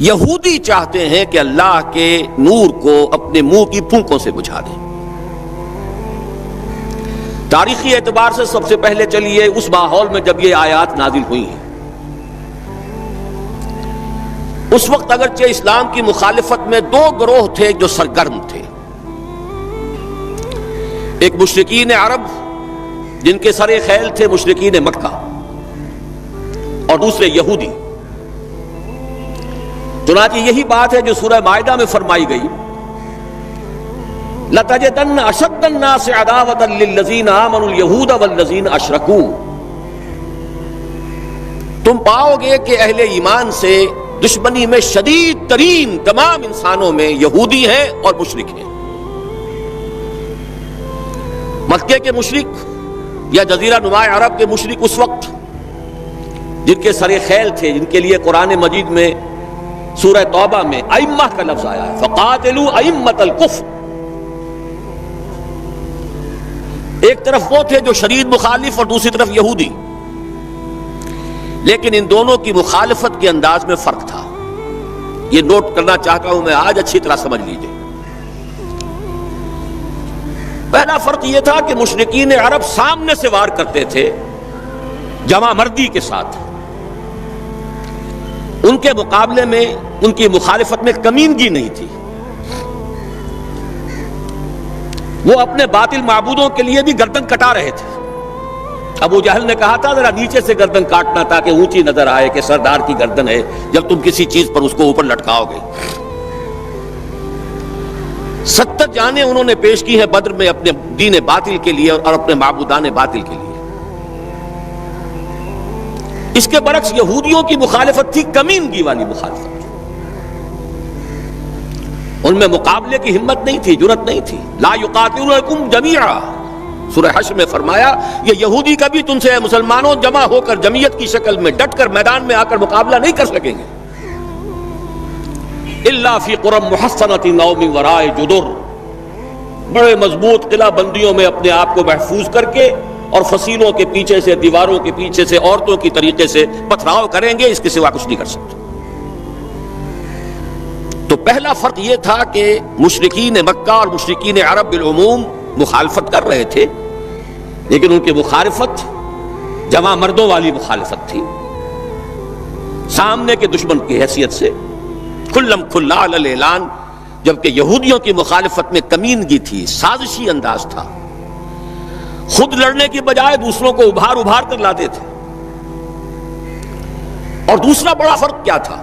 یہودی چاہتے ہیں کہ اللہ کے نور کو اپنے منہ کی پھونکوں سے بجھا دیں۔ تاریخی اعتبار سے سب سے پہلے چلیے اس ماحول میں جب یہ آیات نازل ہوئی ہیں، اس وقت اگرچہ اسلام کی مخالفت میں دو گروہ تھے جو سرگرم تھے، ایک مشرکین عرب جن کے سر خیل تھے مشرکین مکہ، اور دوسرے یہودی۔ چنانچہ یہی بات ہے جو سورہ مائدہ میں فرمائی گئی، لَتَجِدَنَّ أَشَدَّ النَّاسِ عَدَاوَةً لِلَّذِينَ آمَنُوا الْيَهُودَ وَالَّذِينَ أَشْرَكُوا، تم پاؤ گے کہ اہل ایمان سے دشمنی میں شدید ترین تمام انسانوں میں یہودی ہیں اور مشرک ہیں۔ مکے کے مشرک یا جزیرہ نما عرب کے مشرک اس وقت جن کے سر خیل تھے، جن کے لیے قرآن مجید میں سورہ توبہ میں ائمہ کا لفظ آیا ہے، فَقَاتِلُوا أَئِمَّةَ الْكُفْرِ، ایک طرف وہ تھے جو شدید مخالف اور دوسری طرف یہودی، لیکن ان دونوں کی مخالفت کے انداز میں فرق تھا۔ یہ نوٹ کرنا چاہتا ہوں میں آج، اچھی طرح سمجھ لیجئے۔ پہلا فرق یہ تھا کہ مشرکین عرب سامنے سے وار کرتے تھے جمع مردی کے ساتھ، ان کے مقابلے میں ان کی مخالفت میں کمینگی نہیں تھی۔ وہ اپنے باطل معبودوں کے لیے بھی گردن کٹا رہے تھے۔ ابو جہل نے کہا تھا ذرا نیچے سے گردن کاٹنا تاکہ اونچی نظر آئے کہ سردار کی گردن ہے، جب تم کسی چیز پر اس کو اوپر لٹکاؤ گے۔ 70 جانیں انہوں نے پیش کی ہیں بدر میں اپنے دین باطل کے لیے اور اپنے معبودان باطل کے لیے۔ اس کے برعکس یہودیوں کی مخالفت تھی کمینگی والی مخالفت، ان میں مقابلے کی ہمت نہیں تھی، جرأت نہیں تھی۔ لا یقاتلونکم جمیعا، سورہ حشر میں فرمایا یہ یہودی کبھی تم سے مسلمانوں جمع ہو کر جمعیت کی شکل میں ڈٹ کر میدان میں آ کر مقابلہ نہیں کر سکیں گے، الا فی قرى محصنۃ او من وراء جدر، بڑے مضبوط قلعہ بندیوں میں اپنے آپ کو محفوظ کر کے اور فصیلوں کے پیچھے سے، دیواروں کے پیچھے سے، عورتوں کی طریقے سے پتھراؤ کریں گے، اس کے سوا کچھ نہیں کر سکتے۔ تو پہلا فرق یہ تھا کہ مشرکین مکہ اور مشرکین عرب بالعموم مخالفت کر رہے تھے، لیکن ان کی مخالفت جمع مردوں والی مخالفت تھی، سامنے کے دشمن کی حیثیت سے کھلم کھلا علی الاعلان، جبکہ یہودیوں کی مخالفت میں کمینگی تھی، سازشی انداز تھا، خود لڑنے کی بجائے دوسروں کو ابھار ابھار کر لاتے تھے۔ اور دوسرا بڑا فرق کیا تھا؟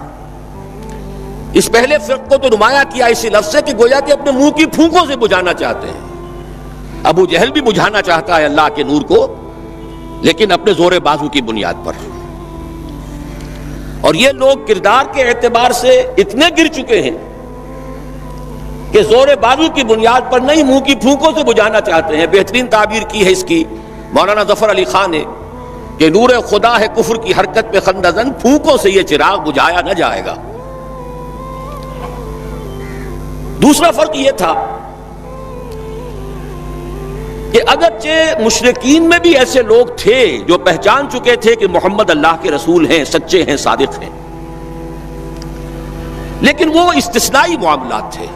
اس پہلے فرق کو تو نمایاں کیا اسی لفظ سے کہ گویا کہ اپنے منہ کی پھونکوں سے بجھانا چاہتے ہیں۔ ابو جہل بھی بجھانا چاہتا ہے اللہ کے نور کو، لیکن اپنے زور بازو کی بنیاد پر۔ اور یہ لوگ کردار کے اعتبار سے اتنے گر چکے ہیں کہ زور بازو کی بنیاد پر نہیں، منہ کی پھونکوں سے بجھانا چاہتے ہیں۔ بہترین تعبیر کی ہے اس کی مولانا ظفر علی خان نے کہ نور خدا ہے کفر کی حرکت پہ خندہ زن، پھونکوں سے یہ چراغ بجھایا نہ جائے گا۔ دوسرا فرق یہ تھا کہ اگرچہ مشرکین میں بھی ایسے لوگ تھے جو پہچان چکے تھے کہ محمد اللہ کے رسول ہیں، سچے ہیں، صادق ہیں، لیکن وہ استثنائی معاملات تھے،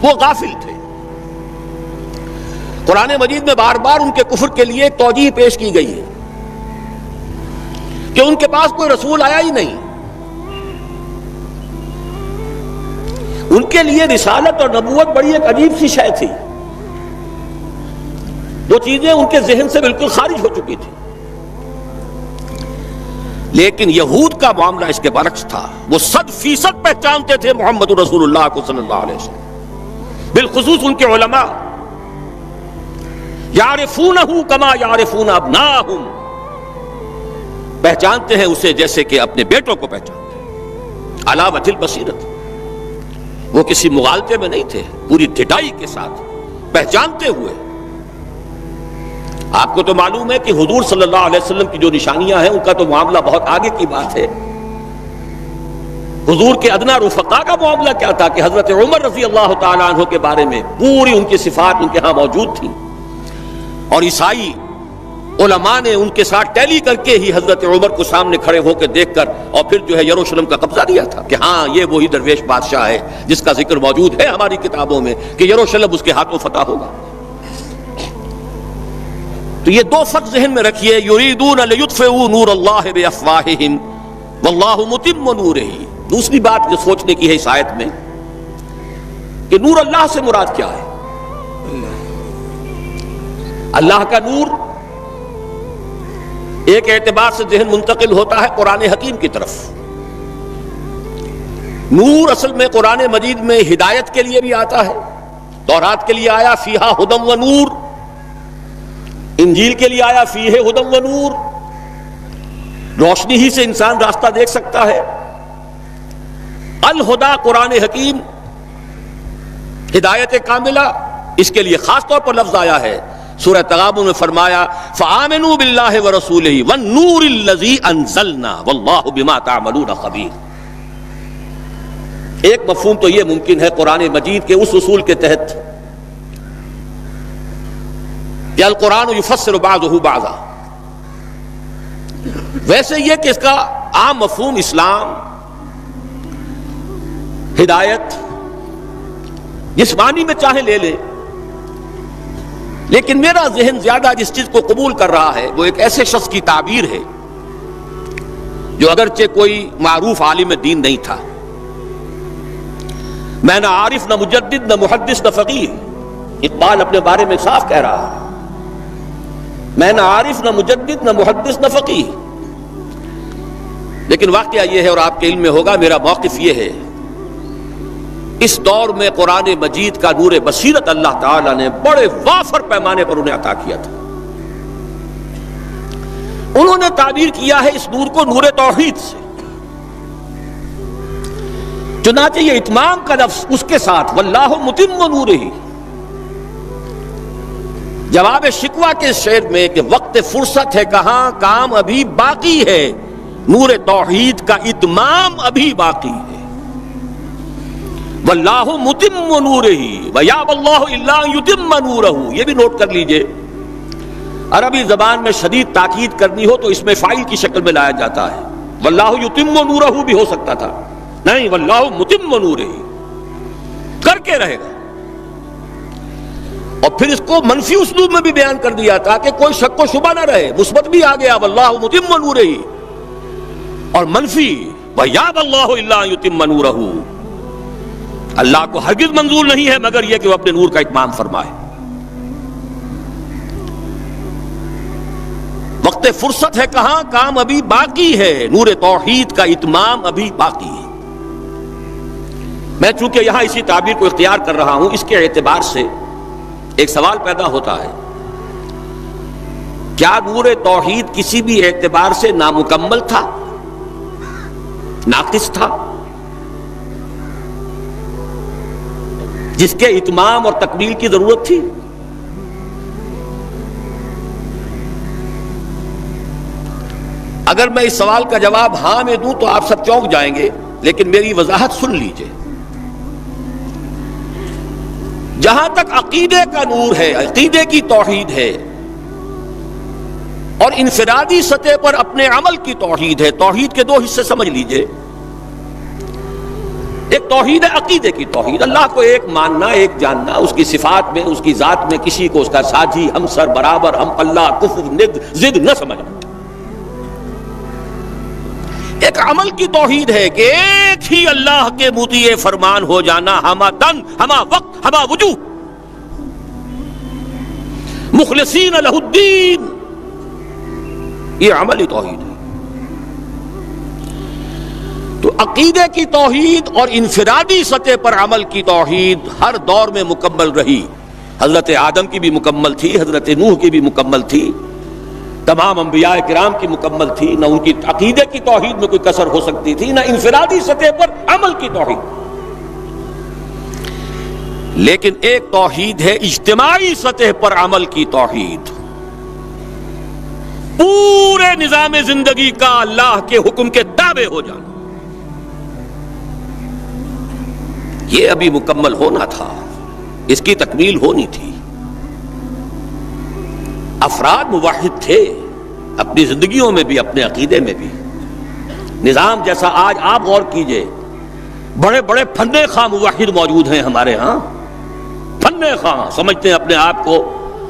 وہ غافل تھے۔ قرآن مجید میں بار بار ان کے کفر کے لیے ایک توجیہ پیش کی گئی ہے کہ ان کے پاس کوئی رسول آیا ہی نہیں، ان کے لیے رسالت اور نبوت بڑی ایک عجیب سی شے تھی، وہ چیزیں ان کے ذہن سے بالکل خارج ہو چکی تھی۔ لیکن یہود کا معاملہ اس کے برعکس تھا، وہ 100% پہچانتے تھے محمد رسول اللہ کو صلی اللہ علیہ وسلم، بالخصوص ان کے علماء، یعرفونہ کما یعرفون ابناءہم، پہچانتے ہیں اسے جیسے کہ اپنے بیٹوں کو پہچانتے ہیں، علی وجہ البصیرۃ، وہ کسی مغالطے میں نہیں تھے، پوری ڈٹائی کے ساتھ پہچانتے ہوئے۔ آپ کو تو معلوم ہے کہ حضور صلی اللہ علیہ وسلم کی جو نشانیاں ہیں ان کا تو معاملہ بہت آگے کی بات ہے۔ حضور کے ادنا رفقا کا معاملہ کیا تھا کہ حضرت عمر رضی اللہ تعالیٰ عنہ کے بارے میں پوری ان کی صفات ان کے ہاں موجود تھیں، اور عیسائی علماء نے ان کے ساتھ ٹیلی کر کے ہی حضرت عمر کو سامنے کھڑے ہو کے دیکھ کر اور پھر جو ہے یروشلم کا قبضہ دیا تھا کہ ہاں یہ وہی درویش بادشاہ ہے جس کا ذکر موجود ہے ہماری کتابوں میں کہ یروشلم اس کے ہاتھوں فتح ہوگا۔ تو یہ دو فرق ذہن میں رکھیے، یریدون لیطفئوا نور اللہ بافواہہم واللہ متم نورہ۔ دوسری بات جو سوچنے کی ہے اس آیت میں کہ نور اللہ سے مراد کیا ہے؟ اللہ کا نور ایک اعتبار سے ذہن منتقل ہوتا ہے قرآن حکیم کی طرف۔ نور اصل میں قرآن مجید میں ہدایت کے لیے بھی آتا ہے، تورات کے لیے آیا فیہا ہدی و نور، انجیل کے لیے آیا فیہ ہدی و نور، روشنی ہی سے انسان راستہ دیکھ سکتا ہے۔ الہدا قرآن حکیم، ہدایت کاملہ، اس کے لیے خاص طور پر لفظ آیا ہے۔ سورہ تغابن میں فرمایا فآمنوا باللہ ورسولہ والنور الذی انزلنا واللہ بما تعملون خبیر۔ ایک مفہوم تو یہ ممکن ہے قرآن مجید کے اس اصول کے تحت کہ القرآن یفسر بعضہ بعضا، ویسے یہ کہ اس کا عام مفہوم اسلام، ہدایت، جس معنی میں چاہے لے لے، لیکن میرا ذہن زیادہ جس چیز کو قبول کر رہا ہے وہ ایک ایسے شخص کی تعبیر ہے جو اگرچہ کوئی معروف عالم دین نہیں تھا، میں نہ عارف نہ مجدد نہ محدث نہ فقیہ، اقبال اپنے بارے میں صاف کہہ رہا ہے، میں نہ عارف نہ مجدد نہ محدث نہ فقیہ، لیکن واقعہ یہ ہے اور آپ کے علم میں ہوگا، میرا موقف یہ ہے اس دور میں قرآن مجید کا نور بصیرت اللہ تعالیٰ نے بڑے وافر پیمانے پر انہیں عطا کیا تھا۔ انہوں نے تعبیر کیا ہے اس نور کو نور توحید سے، چنانچہ یہ اتمام کا لفظ اس کے ساتھ واللہ متم نورہ، جواب شکوہ کے شعر میں کہ وقت فرصت ہے کہاں، کام ابھی باقی ہے، نور توحید کا اتمام ابھی باقی ہے۔ واللہ متم نورہ ویابی اللہ الا ان یتم نورہ، یہ بھی نوٹ کر لیجئے، عربی زبان میں شدید تاکید کرنی ہو تو اس میں فاعل کی شکل میں لایا جاتا ہے، واللہ یتم نورہ بھی ہو سکتا تھا، نہیں واللہ متم نورہ کر کے رہے گا۔ اور پھر اس کو منفی اسلوب میں بھی بیان کر دیا تاکہ کوئی شک و شبہ نہ رہے، مثبت بھی آ گیا واللہ متم نورہ، اور منفی ویابی اللہ الا ان یتم نورہ، اللہ کو ہرگز منظور نہیں ہے مگر یہ کہ وہ اپنے نور کا اتمام فرمائے۔ وقت فرصت ہے کہاں، کام ابھی باقی ہے، نور توحید کا اتمام ابھی باقی ہے۔ میں چونکہ یہاں اسی تعبیر کو اختیار کر رہا ہوں، اس کے اعتبار سے ایک سوال پیدا ہوتا ہے، کیا نور توحید کسی بھی اعتبار سے نامکمل تھا، ناقص تھا، جس کے اتمام اور تکمیل کی ضرورت تھی؟ اگر میں اس سوال کا جواب ہاں میں دوں تو آپ سب چونک جائیں گے، لیکن میری وضاحت سن لیجئے۔ جہاں تک عقیدے کا نور ہے، عقیدے کی توحید ہے، اور انفرادی سطح پر اپنے عمل کی توحید ہے، توحید کے دو حصے سمجھ لیجئے۔ ایک توحید ہے عقیدے کی توحید، اللہ کو ایک ماننا، ایک جاننا، اس کی صفات میں، اس کی ذات میں کسی کو اس کا ساجی، ہمسر، برابر، ہم اللہ، کفر، ند، ضد نہ سمجھنا۔ ایک عمل کی توحید ہے کہ ایک ہی اللہ کے مطیع فرمان ہو جانا، ہما دن، ہما وقت، ہما وجوہ، مخلصین لہ الدین، یہ عملی توحید ہے۔ تو عقیدے کی توحید اور انفرادی سطح پر عمل کی توحید ہر دور میں مکمل رہی، حضرت آدم کی بھی مکمل تھی، حضرت نوح کی بھی مکمل تھی، تمام انبیاء کرام کی مکمل تھی، نہ ان کی عقیدے کی توحید میں کوئی کسر ہو سکتی تھی، نہ انفرادی سطح پر عمل کی توحید۔ لیکن ایک توحید ہے اجتماعی سطح پر عمل کی توحید، پورے نظام زندگی کا اللہ کے حکم کے تابع ہو جانا، یہ ابھی مکمل ہونا تھا، اس کی تکمیل ہونی تھی۔ افراد موحد تھے اپنی زندگیوں میں بھی، اپنے عقیدے میں بھی. نظام جیسا آج آپ غور کیجئے، بڑے بڑے فن خواہ موحد موجود ہیں ہمارے ہاں. فن خواہ سمجھتے ہیں اپنے آپ کو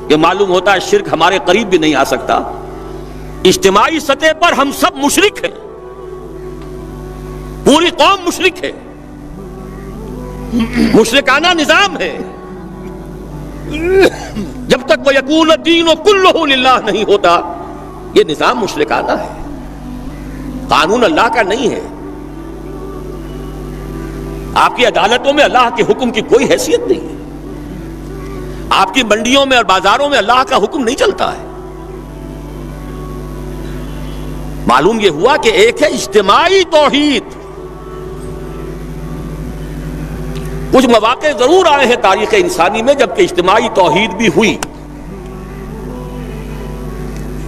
کہ معلوم ہوتا ہے شرک ہمارے قریب بھی نہیں آ سکتا. اجتماعی سطح پر ہم سب مشرک ہیں، پوری قوم مشرک ہے، مشرکانہ نظام ہے. جب تک وہ یقول الدین کلہ للہ نہیں ہوتا یہ نظام مشرکانہ ہے، قانون اللہ کا نہیں ہے. آپ کی عدالتوں میں اللہ کے حکم کی کوئی حیثیت نہیں ہے، آپ کی منڈیوں میں اور بازاروں میں اللہ کا حکم نہیں چلتا ہے. معلوم یہ ہوا کہ ایک ہے اجتماعی توحید. کچھ مواقع ضرور آئے ہیں تاریخ انسانی میں جبکہ اجتماعی توحید بھی ہوئی،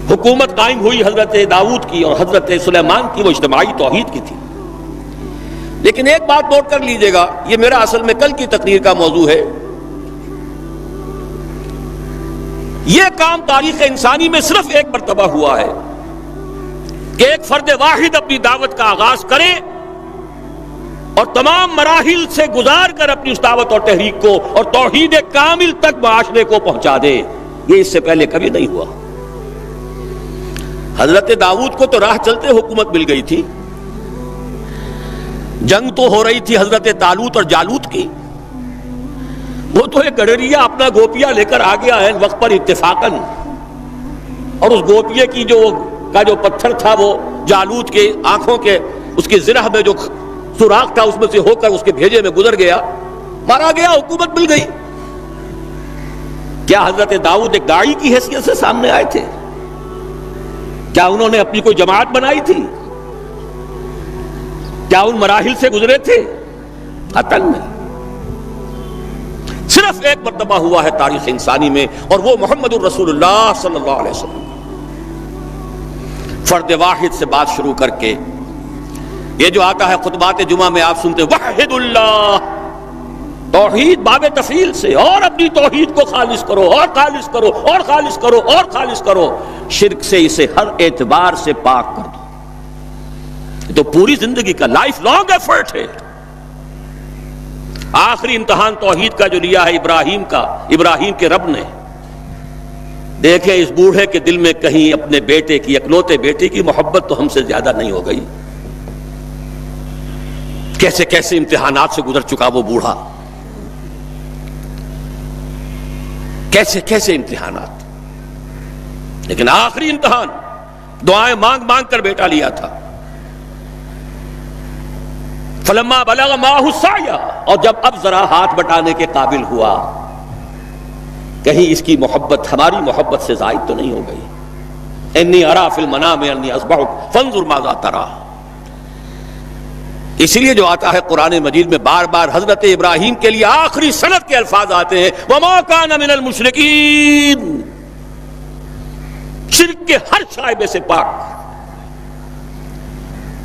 حکومت قائم ہوئی حضرت داؤد کی اور حضرت سلیمان کی، وہ اجتماعی توحید کی تھی. لیکن ایک بات نوٹ کر لیجئے گا، یہ میرا اصل میں کل کی تقریر کا موضوع ہے. یہ کام تاریخ انسانی میں صرف ایک مرتبہ ہوا ہے کہ ایک فرد واحد اپنی دعوت کا آغاز کرے اور تمام مراحل سے گزار کر اپنی اس دعوت اور تحریک کو اور توحید کامل تک معاشرے کو پہنچا دے. یہ اس سے پہلے کبھی نہیں ہوا. حضرت داؤد کو تو راہ چلتے حکومت مل گئی تھی، جنگ تو ہو رہی تھی حضرت طالوت اور جالوت کی. وہ تو ایک گڈریا اپنا گوپیا لے کر آ گیا ہے وقت پر اتفاقاً، اور اس گوپیے کی جو پتھر تھا وہ جالوت کے آنکھوں کے اس کی زرہ میں جو سوراخ تھا اس میں سے ہو کر اس کے بھیجے میں گزر گیا، مارا گیا، حکومت مل گئی. کیا حضرت داؤد ایک داعی کی حیثیت سے سامنے آئے تھے؟ کیا انہوں نے اپنی کوئی جماعت بنائی تھی؟ کیا ان مراحل سے گزرے تھے؟ قطعاً نہیں. صرف ایک مرتبہ ہوا ہے تاریخ انسانی میں، اور وہ محمد الرسول اللہ صلی اللہ علیہ وسلم. فرد واحد سے بات شروع کر کے یہ جو آتا ہے خطبات جمعہ میں آپ سنتے وحد اللہ، توحید باب تفصیل سے، اور اپنی توحید کو خالص کرو اور خالص کرو اور خالص کرو اور خالص کرو، شرک سے اسے ہر اعتبار سے پاک کر دو. تو پوری زندگی کا لائف لانگ ایفرٹ ہے. آخری امتحان توحید کا جو لیا ہے ابراہیم کے رب نے. دیکھیں اس بوڑھے کے دل میں کہیں اپنے بیٹے کی، اکلوتے بیٹے کی محبت تو ہم سے زیادہ نہیں ہو گئی. کیسے کیسے امتحانات سے گزر چکا وہ بوڑھا، کیسے کیسے امتحانات. لیکن آخری امتحان دعائیں مانگ مانگ کر بیٹا لیا تھا. فلما بلغ معه السعی، اور جب اب ذرا ہاتھ بٹانے کے قابل ہوا، کہیں اس کی محبت ہماری محبت سے زائد تو نہیں ہو گئی. انی ارا فی المنام انی اذبحک فانظر ماذا تری. اسی لیے جو آتا ہے قرآن مجید میں بار بار حضرت ابراہیم کے لیے آخری سند کے الفاظ آتے ہیں وما کان من المشرکین، شرک کے ہر شائبے سے پاک.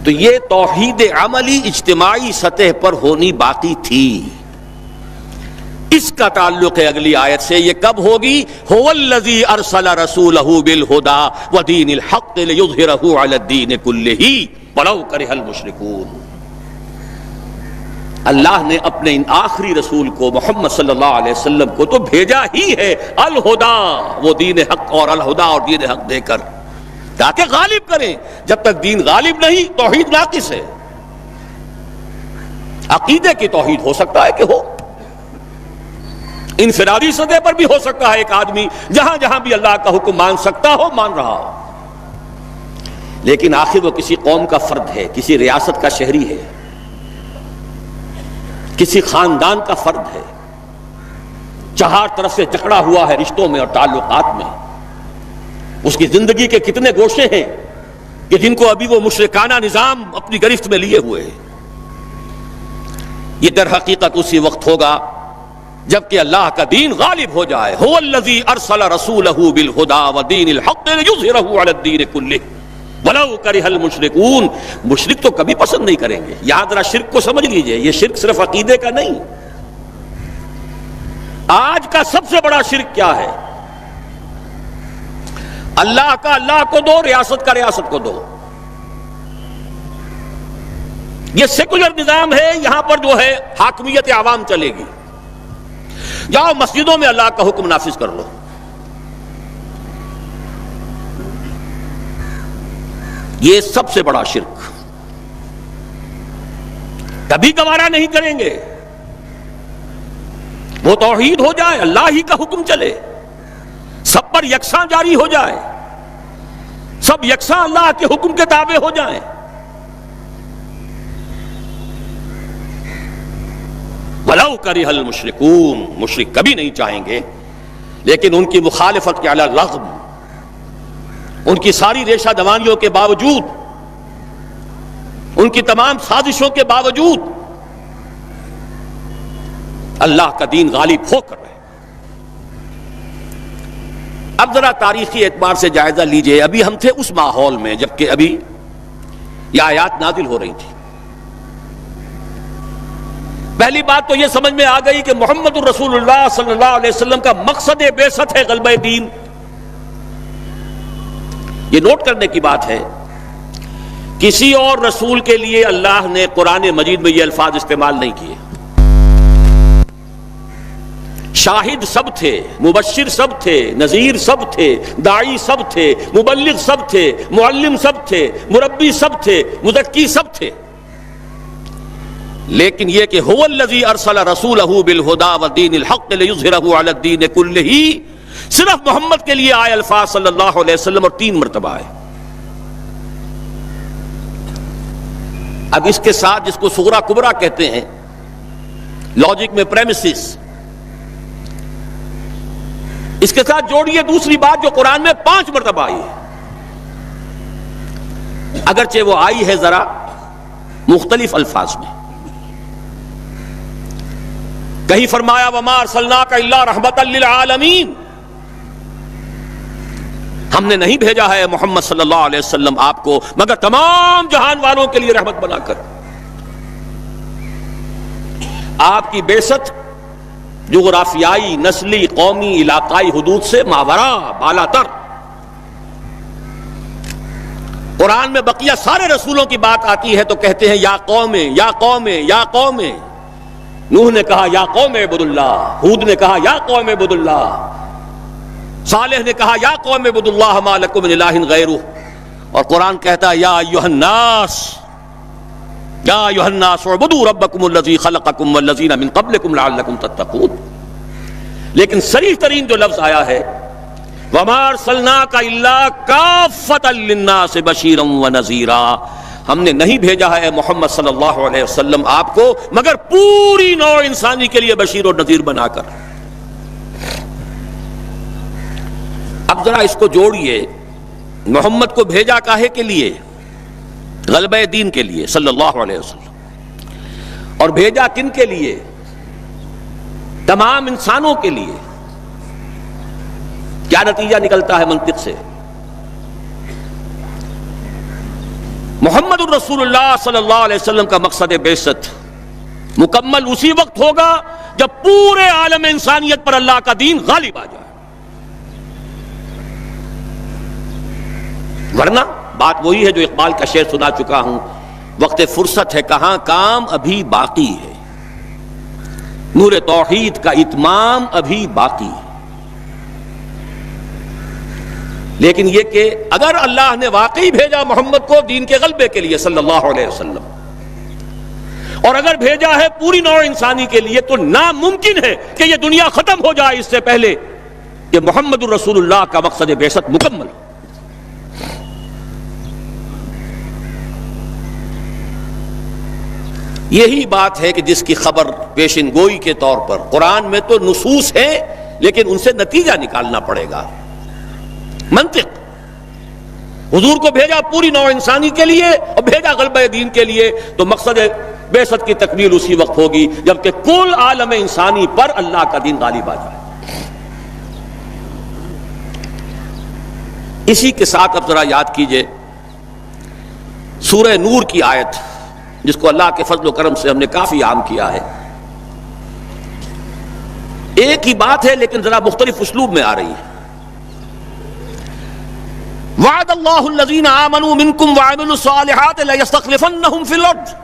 تو یہ توحید عملی اجتماعی سطح پر ہونی باقی تھی. اس کا تعلق ہے اگلی آیت سے. یہ کب ہوگی؟ هو الذی ارسل رسولہ بالہدی ودین الحق لیظہرہ علی الدین کلہ ولو کرہ المشرکون. اللہ نے اپنے ان آخری رسول کو محمد صلی اللہ علیہ وسلم کو تو بھیجا ہی ہے الہدا، وہ دین حق اور الہدا اور دین حق دے کر تاکہ غالب کریں. جب تک دین غالب نہیں توحید ناقص ہے. عقیدے کی توحید ہو سکتا ہے کہ ہو، انفرادی سطح پر بھی ہو سکتا ہے، ایک آدمی جہاں جہاں بھی اللہ کا حکم مان سکتا ہو مان رہا ہو، لیکن آخر وہ کسی قوم کا فرد ہے، کسی ریاست کا شہری ہے، کسی خاندان کا فرد ہے، چہار طرف سے جکڑا ہوا ہے رشتوں میں اور تعلقات میں. اس کی زندگی کے کتنے گوشے ہیں کہ جن کو ابھی وہ مشرکانہ نظام اپنی گرفت میں لیے ہوئے ہیں. یہ در حقیقت اسی وقت ہوگا جبکہ اللہ کا دین غالب ہو جائے. هو الذی ارسل رسولہ بالہدی ودین الحق لیظہرہ علی الدین کلہ ولو کرہ المشرکون. مشرک تو کبھی پسند نہیں کریں گے. یہاں ذرا شرک کو سمجھ لیجئے، یہ شرک صرف عقیدے کا نہیں. آج کا سب سے بڑا شرک کیا ہے؟ اللہ کا اللہ کو دو، ریاست کا ریاست کو دو. یہ سیکولر نظام ہے، یہاں پر جو ہے حاکمیت عوام چلے گی. جاؤ مسجدوں میں اللہ کا حکم نافذ کر لو. یہ سب سے بڑا شرک، کبھی گوارا نہیں کریں گے. وہ توحید ہو جائے، اللہ ہی کا حکم چلے، سب پر یکساں جاری ہو جائے، سب یکساں اللہ کے حکم کے تابع ہو جائیں. وَلَوْ كَرِهَ الْمُشْرِكُونَ، مشرک کبھی نہیں چاہیں گے، لیکن ان کی مخالفت کے علی الرغم، ان کی ساری ریشہ دوانیوں کے باوجود، ان کی تمام سازشوں کے باوجود اللہ کا دین غالب ہو کر رہے. اب ذرا تاریخی اعتبار سے جائزہ لیجئے. ابھی ہم تھے اس ماحول میں جبکہ ابھی یہ آیات نازل ہو رہی تھی. پہلی بات تو یہ سمجھ میں آ گئی کہ محمد الرسول اللہ صلی اللہ علیہ وسلم کا مقصد بعثت ہے غلبہ دین. یہ نوٹ کرنے کی بات ہے، کسی اور رسول کے لیے اللہ نے قرآن مجید میں یہ الفاظ استعمال نہیں کیے. شاہد سب تھے، مبشر سب تھے، نذیر سب تھے، داعی سب تھے، مبلغ سب تھے، معلم سب تھے، مربی سب تھے، مزکی سب تھے. لیکن یہ کہ هو الذی ارسل رسولہ بالہدی ودین الحق لیظہرہ علی الدین کلہ، صرف محمد کے لیے آئے الفاظ صلی اللہ علیہ وسلم، اور 3 مرتبہ آئے. اب اس کے ساتھ جس کو صغرا کبرا کہتے ہیں لاجک میں پریمیسز، اس کے ساتھ جوڑیے دوسری بات جو قرآن میں 5 مرتبہ آئی ہے، اگرچہ وہ آئی ہے ذرا مختلف الفاظ میں. کہیں فرمایا وَمَا أَرْسَلْنَاكَ إِلَّا رَحْمَةً لِلْعَالَمِينَ، ہم نے نہیں بھیجا ہے محمد صلی اللہ علیہ وسلم آپ کو مگر تمام جہان والوں کے لیے رحمت بنا کر. آپ کی بعثت جغرافیائی، نسلی، قومی، علاقائی حدود سے ماورا، بالا تر. قرآن میں بقیہ سارے رسولوں کی بات آتی ہے تو کہتے ہیں یا قوم یا قوم یا قوم. نوح نے کہا یا قوم اعبد اللہ، ہود نے کہا یا قوم اعبد اللہ، صالح نے کہا یا قوم اعبد اللہ ما لکم من الہ غیرہ. اور قرآن کہتا ہے یا ایھا الناس، یا ایھا الناس اعبدوا ربکم الذی خلقکم والذین من قبلکم لعلکم تتقون. لیکن صریح ترین جو لفظ آیا ہے وما ارسلناک الا کافۃ للناس بشیرا ونذیرا، ہم نے نہیں بھیجا ہے محمد صلی اللہ علیہ وسلم آپ کو مگر پوری نوع انسانی کے لیے بشیر اور نذیر بنا کر. اب ذرا اس کو جوڑیے، محمد کو بھیجا کاہے کے لیے؟ غلبہ دین کے لیے صلی اللہ علیہ وسلم. اور بھیجا کن کے لیے؟ تمام انسانوں کے لیے. کیا نتیجہ نکلتا ہے منطق سے؟ محمد الرسول اللہ صلی اللہ علیہ وسلم کا مقصد بعثت مکمل اسی وقت ہوگا جب پورے عالم انسانیت پر اللہ کا دین غالب آ جائے. ورنہ بات وہی ہے جو اقبال کا شعر سنا چکا ہوں، وقت فرصت ہے کہاں کام ابھی باقی ہے، نور توحید کا اتمام ابھی باقی ہے. لیکن یہ کہ اگر اللہ نے واقعی بھیجا محمد کو دین کے غلبے کے لیے صلی اللہ علیہ وسلم، اور اگر بھیجا ہے پوری نوع انسانی کے لیے، تو ناممکن ہے کہ یہ دنیا ختم ہو جائے اس سے پہلے کہ محمد الرسول اللہ کا مقصد بعثت مکمل ہو. یہی بات ہے کہ جس کی خبر پیشن گوئی کے طور پر قرآن میں تو نصوص ہیں، لیکن ان سے نتیجہ نکالنا پڑے گا. منطق، حضور کو بھیجا پوری نوع انسانی کے لیے اور بھیجا غلبہ دین کے لیے، تو مقصد بعثت کی تکمیل اسی وقت ہوگی جبکہ کل عالم انسانی پر اللہ کا دین غالب آ جائے. اسی کے ساتھ اب ذرا یاد کیجئے سورہ نور کی آیت، جس کو اللہ کے فضل و کرم سے ہم نے کافی عام کیا ہے. ایک ہی بات ہے لیکن ذرا مختلف اسلوب میں آ رہی ہے. وعد اللہ الذین آمنوا منکم وعملوا الصالحات لیستخلفنہم فی الارض